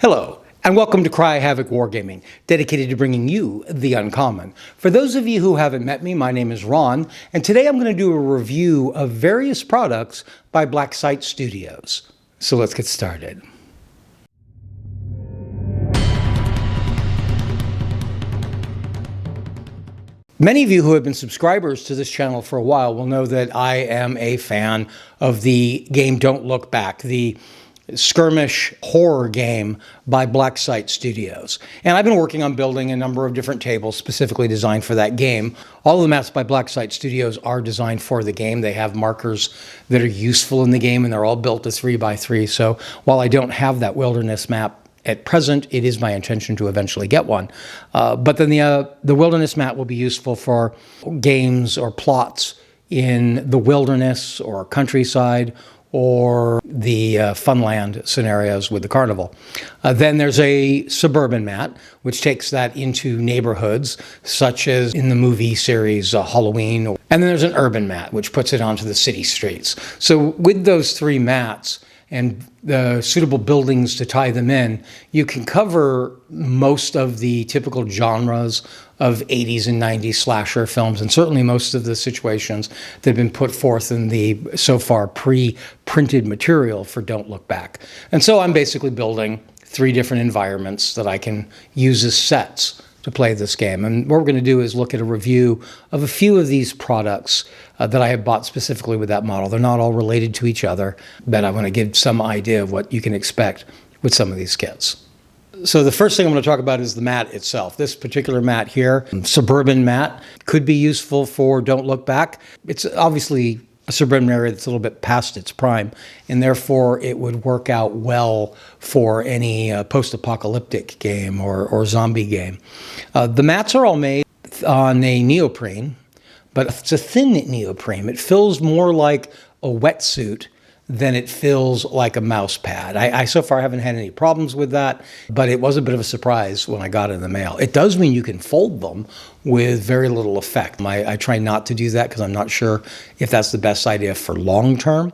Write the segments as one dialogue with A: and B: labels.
A: Hello, and welcome to Havoc Wargaming, dedicated to bringing you the uncommon. For those of you who haven't met me, my name is Ron, and today I'm going to do a review of various products by Black Site Studios. So let's get started. Many of you who have been subscribers to this channel for a while will know that I am a fan of the game Don't Look Back, the skirmish horror game by Black Site Studios. And I've been working on building a number of different tables specifically designed for that game. All of the maps by Black Site Studios are designed for the game. They have markers that are useful in the game, and they're all built to 3x3. So while I don't have that wilderness map at present, it is my intention to eventually get one. But then the wilderness map will be useful for games or plots in the wilderness or countryside or the funland scenarios with the carnival. Then there's a suburban mat, which takes that into neighborhoods, such as in the movie series Halloween. And then there's an urban mat, which puts it onto the city streets. So with those three mats and the suitable buildings to tie them in, you can cover most of the typical genres of 80s and 90s slasher films, and certainly most of the situations that have been put forth in the so far pre-printed material for Don't Look Back. And so I'm basically building three different environments that I can use as sets to play this game. And what we're going to do is look at a review of a few of these products that I have bought specifically with that model. They're not all related to each other, but I want to give some idea of what you can expect with some of these kits. So the first thing I'm going to talk about is the mat itself. This particular mat here, suburban mat, could be useful for Don't Look Back. It's obviously a suburban area that's a little bit past its prime, and therefore it would work out well for any post-apocalyptic game or zombie game. The mats are all made on a neoprene, but it's a thin neoprene. It feels more like a wetsuit than it feels like a mouse pad. I so far haven't had any problems with that, but it was a bit of a surprise when I got it in the mail. It does mean you can fold them with very little effect. I try not to do that because I'm not sure if that's the best idea for long term.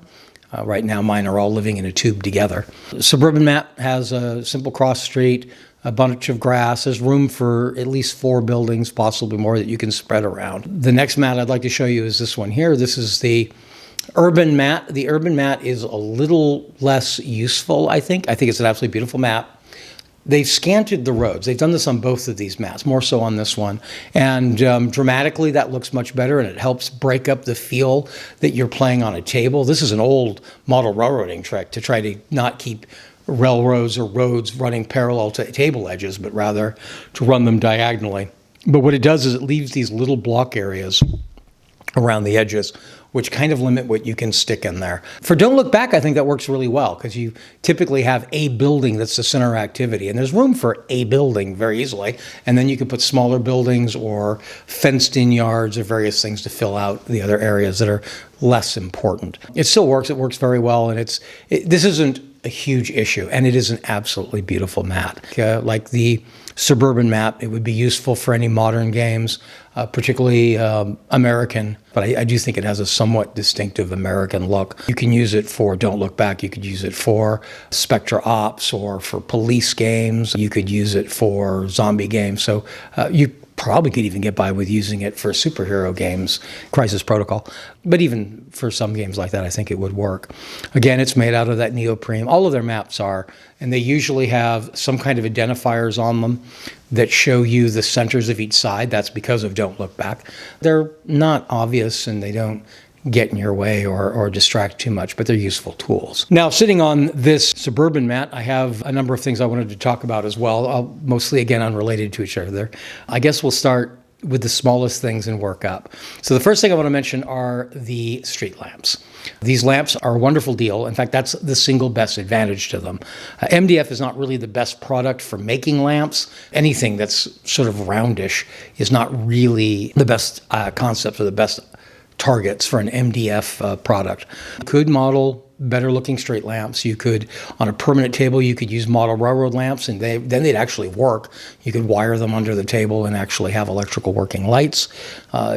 A: Right now mine are all living in a tube together. Suburban mat has a simple cross street, a bunch of grass. There's room for at least 4 buildings, possibly more, that you can spread around. The next mat I'd like to show you is this one here. This is the urban mat. The urban mat is a little less useful, I think. I think it's an absolutely beautiful mat. They've scanted the roads. They've done this on both of these mats, more so on this one. And dramatically, that looks much better, and it helps break up the feel that you're playing on a table. This is an old model railroading trick to try to not keep railroads or roads running parallel to table edges, but rather to run them diagonally. But what it does is it leaves these little block areas around the edges, which kind of limit what you can stick in there. For Don't Look Back, I think that works really well because you typically have a building that's the center activity, and there's room for a building very easily, and then you can put smaller buildings or fenced-in yards or various things to fill out the other areas that are less important. It still works. It works very well, and this isn't a huge issue, and it is an absolutely beautiful mat. Like the suburban map, it would be useful for any modern games, particularly American, but I do think it has a somewhat distinctive American look. You can use it for Don't Look Back. You could use it for Spectre Ops or for police games. You could use it for zombie games. So you probably could even get by with using it for superhero games, Crisis Protocol. But even for some games like that, I think it would work. Again, it's made out of that neoprene. All of their maps are, and they usually have some kind of identifiers on them that show you the centers of each side. That's because of Don't Look Back. They're not obvious, and they don't get in your way or distract too much, but they're useful tools. Now, sitting on this suburban mat, I have a number of things I wanted to talk about as well, mostly, again, unrelated to each other. I guess we'll start with the smallest things and work up. So the first thing I want to mention are the street lamps. These lamps are a wonderful deal. In fact, that's the single best advantage to them. MDF is not really the best product for making lamps. Anything that's sort of roundish is not really the best concept or the best targets for an MDF product. You could model better looking street lamps. You could, on a permanent table, you could use model railroad lamps, and then they'd actually work. You could wire them under the table and actually have electrical working lights.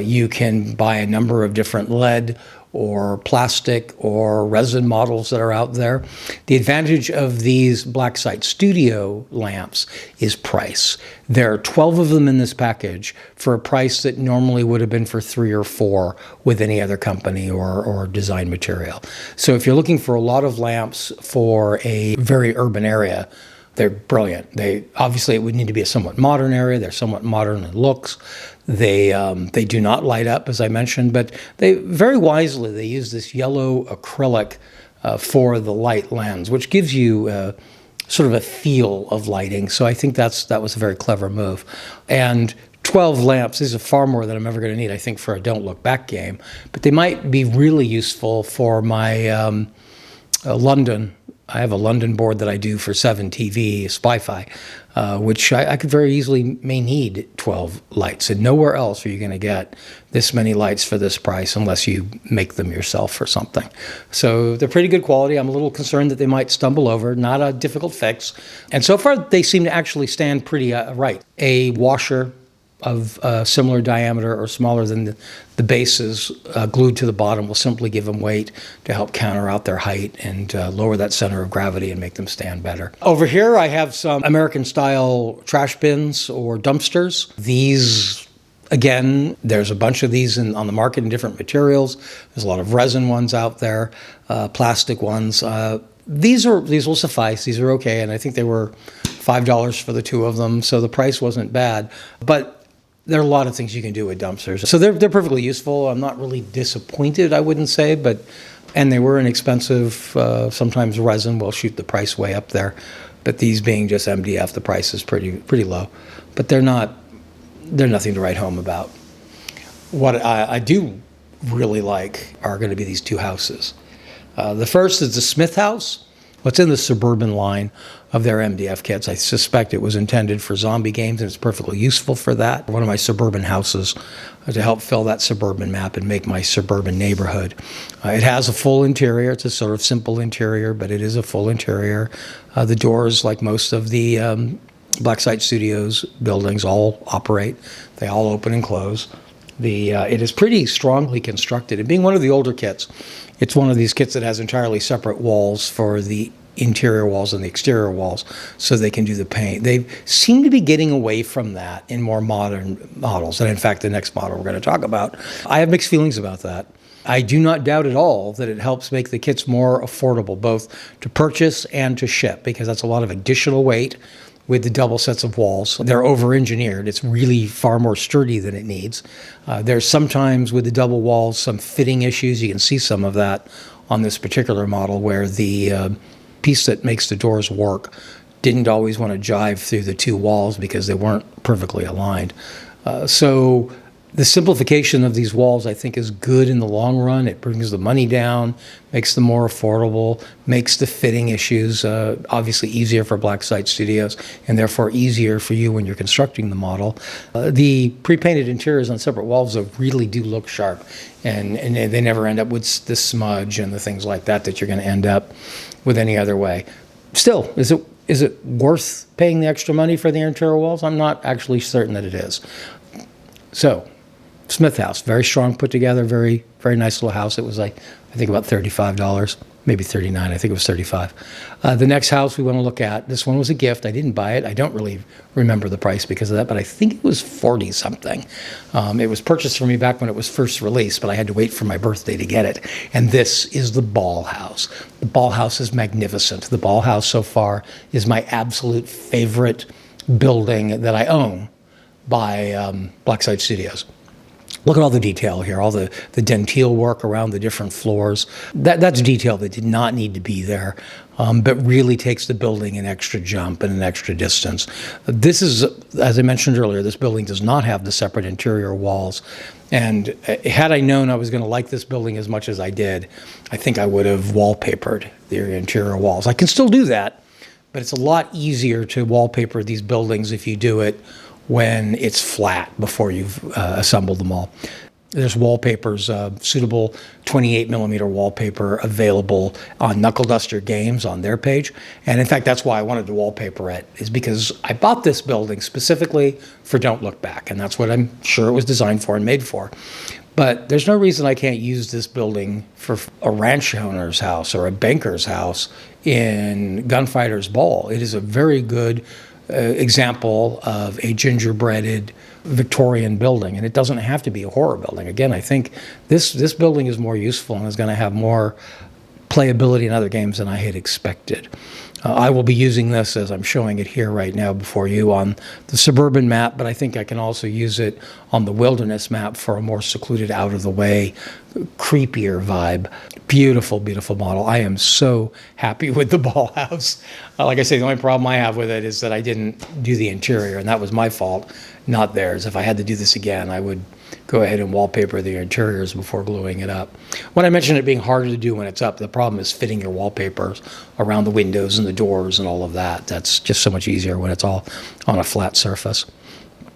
A: You can buy a number of different LED or plastic or resin models that are out there. The advantage of these Blacksite Studio lamps is price. There are 12 of them in this package for a price that normally would have been for 3 or 4 with any other company or design material. So if you're looking for a lot of lamps for a very urban area, they're brilliant. Obviously it would need to be a somewhat modern area. They're somewhat modern in looks. They do not light up, as I mentioned, but they very wisely they use this yellow acrylic for the light lens, which gives you sort of a feel of lighting. So I think that was a very clever move. And 12 lamps, these are far more than I'm ever going to need, I think, for a Don't Look Back game. But they might be really useful for my London. I have a London board that I do for 7 TV, Spy-Fi, which I could very easily may need 12 lights. And nowhere else are you going to get this many lights for this price unless you make them yourself or something. So they're pretty good quality. I'm a little concerned that they might stumble over. Not a difficult fix. And so far, they seem to actually stand pretty right. A washer of similar diameter or smaller than the bases glued to the bottom will simply give them weight to help counter out their height and lower that center of gravity and make them stand better. Over here I have some American-style trash bins or dumpsters. These, again, there's a bunch of these on the market in different materials. There's a lot of resin ones out there, plastic ones. These will suffice. These are okay, and I think they were $5 for the 2 of them, so the price wasn't bad. But there are a lot of things you can do with dumpsters. So they're perfectly useful. I'm not really disappointed, I wouldn't say, and they were inexpensive. Sometimes resin will shoot the price way up there. But these being just MDF, the price is pretty low. But they're nothing to write home about. What I do really like are going to be these 2 houses. The first is the Smith house. What's in the Suburban line of their MDF kits. I suspect it was intended for zombie games, and it's perfectly useful for that. One of my suburban houses to help fill that suburban map and make my suburban neighborhood. It has a full interior. It's a sort of simple interior, but it is a full interior. The doors, like most of the Blacksite Studios buildings, all operate. They all open and close. It is pretty strongly constructed. And being one of the older kits, it's one of these kits that has entirely separate walls for the interior walls and the exterior walls so they can do the paint. They seem to be getting away from that in more modern models. And in fact, the next model we're going to talk about, I have mixed feelings about that. I do not doubt at all that it helps make the kits more affordable, both to purchase and to ship, because that's a lot of additional weight with the double sets of walls. They're over-engineered. It's really far more sturdy than it needs. There's sometimes with the double walls some fitting issues. You can see some of that on this particular model where the piece that makes the doors work didn't always want to jive through the 2 walls because they weren't perfectly aligned. So the simplification of these walls, I think, is good in the long run. It brings the money down, makes them more affordable, makes the fitting issues obviously easier for Blacksite Studios, and therefore easier for you when you're constructing the model. The pre-painted interiors on separate walls really do look sharp, and they never end up with the smudge and the things like that you're going to end up with any other way. Still, is it worth paying the extra money for the interior walls? I'm not actually certain that it is. So, Smith house, very strong, put together, very, very nice little house. It was like, I think about $35, maybe $39. I think it was $35. The next house we want to look at, this one was a gift. I didn't buy it. I don't really remember the price because of that, but I think it was 40 something. It was purchased for me back when it was first released, but I had to wait for my birthday to get it. And this is the Baal house. The Baal house is magnificent. The Baal house so far is my absolute favorite building that I own by Blacksite Studios. Look at all the detail here, all the dentile work around the different floors. That's detail that did not need to be there, but really takes the building an extra jump and an extra distance. This is, as I mentioned earlier, this building does not have the separate interior walls. And had I known I was going to like this building as much as I did, I think I would have wallpapered the interior walls. I can still do that, but it's a lot easier to wallpaper these buildings if you do it when it's flat before you've assembled them all. There's wallpapers, suitable 28mm wallpaper available on Knuckle Duster Games on their page. And in fact, that's why I wanted to wallpaper it, is because I bought this building specifically for Don't Look Back. And that's what I'm sure it was designed for and made for. But there's no reason I can't use this building for a ranch owner's house or a banker's house in Gunfighter's Ball. It is a very good example of a gingerbreaded Victorian building, and it doesn't have to be a horror building. Again, I think this building is more useful and is going to have more playability in other games than I had expected. I will be using this as I'm showing it here right now before you on the suburban map, but I think I can also use it on the wilderness map for a more secluded, out-of-the-way, creepier vibe. Beautiful, beautiful model. I am so happy with the ball house. Like I say, the only problem I have with it is that I didn't do the interior, and that was my fault, not theirs. If I had to do this again, I would go ahead and wallpaper the interiors before gluing it up. When I mentioned it being harder to do when it's up, the problem is fitting your wallpapers around the windows and the doors and all of that. That's just so much easier when it's all on a flat surface.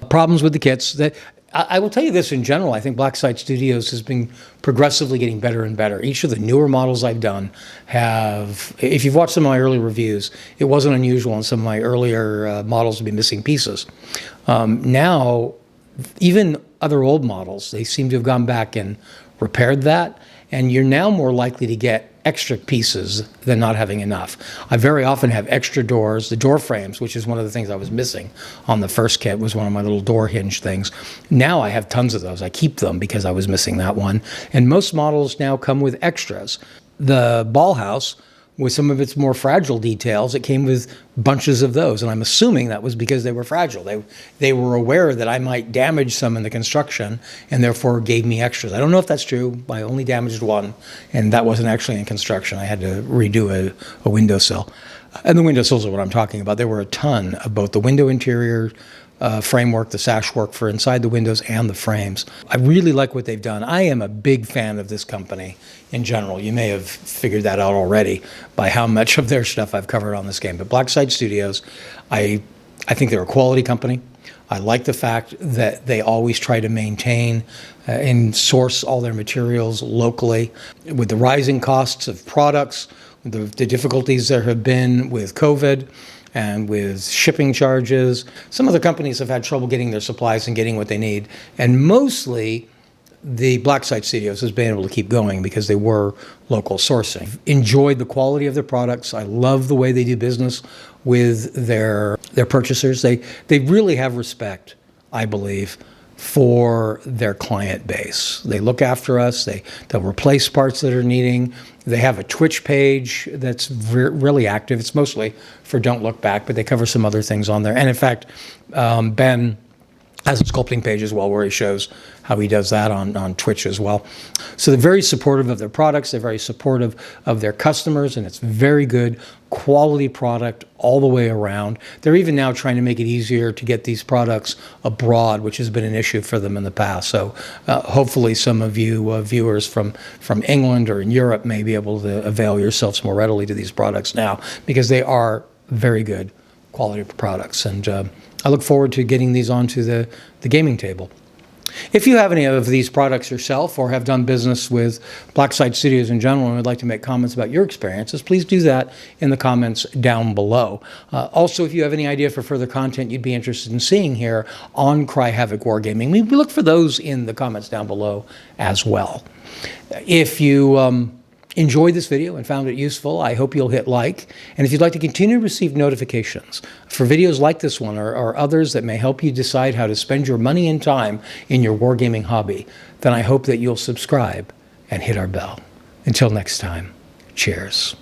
A: Problems with the kits. I will tell you this in general, I think Blacksite Studios has been progressively getting better and better. Each of the newer models I've done have, if you've watched some of my early reviews, it wasn't unusual in some of my earlier models to be missing pieces. Now, even other old models, they seem to have gone back and repaired that, and you're now more likely to get extra pieces than not having enough. I very often have extra doors, the door frames, which is one of the things I was missing on the first kit, was one of my little door hinge things. Now I have tons of those. I keep them because I was missing that one. And most models now come with extras. The ball house, with some of its more fragile details, it came with bunches of those, and I'm assuming that was because they were fragile. They were aware that I might damage some in the construction, and therefore gave me extras. I don't know if that's true. I only damaged one, and that wasn't actually in construction. I had to redo a windowsill. And the windowsills are what I'm talking about. There were a ton of both the window interior framework, the sash work for inside the windows, and the frames. I really like what they've done. I am a big fan of this company in general. You may have figured that out already by how much of their stuff I've covered on this game. But Blacksite Studios, I think they're a quality company. I like the fact that they always try to maintain and source all their materials locally. With the rising costs of products, the difficulties there have been with COVID, and with shipping charges. Some other companies have had trouble getting their supplies and getting what they need. And mostly, the Blacksite Studios has been able to keep going because they were local sourcing. Enjoyed the quality of their products. I love the way they do business with their purchasers. They really have respect, I believe, for their client base. They look after us. They'll replace parts that are needing. They have a Twitch page that's really active. It's mostly for Don't Look Back, but they cover some other things on there. And in fact, Ben has a sculpting page as well where he shows how he does that on Twitch as well. So they're very supportive of their products. They're very supportive of their customers, and it's very good quality product all the way around. They're even now trying to make it easier to get these products abroad, which has been an issue for them in the past. So hopefully some of you viewers from England or in Europe may be able to avail yourselves more readily to these products now, because they are very good quality products. And I look forward to getting these onto the gaming table. If you have any of these products yourself or have done business with Blacksite Studios in general and would like to make comments about your experiences, please do that in the comments down below. Also, if you have any idea for further content you'd be interested in seeing here on Cry Havoc Wargaming, we look for those in the comments down below as well. If you enjoyed this video and found it useful, I hope you'll hit like. And if you'd like to continue to receive notifications for videos like this one or others that may help you decide how to spend your money and time in your wargaming hobby, then I hope that you'll subscribe and hit our bell. Until next time, cheers.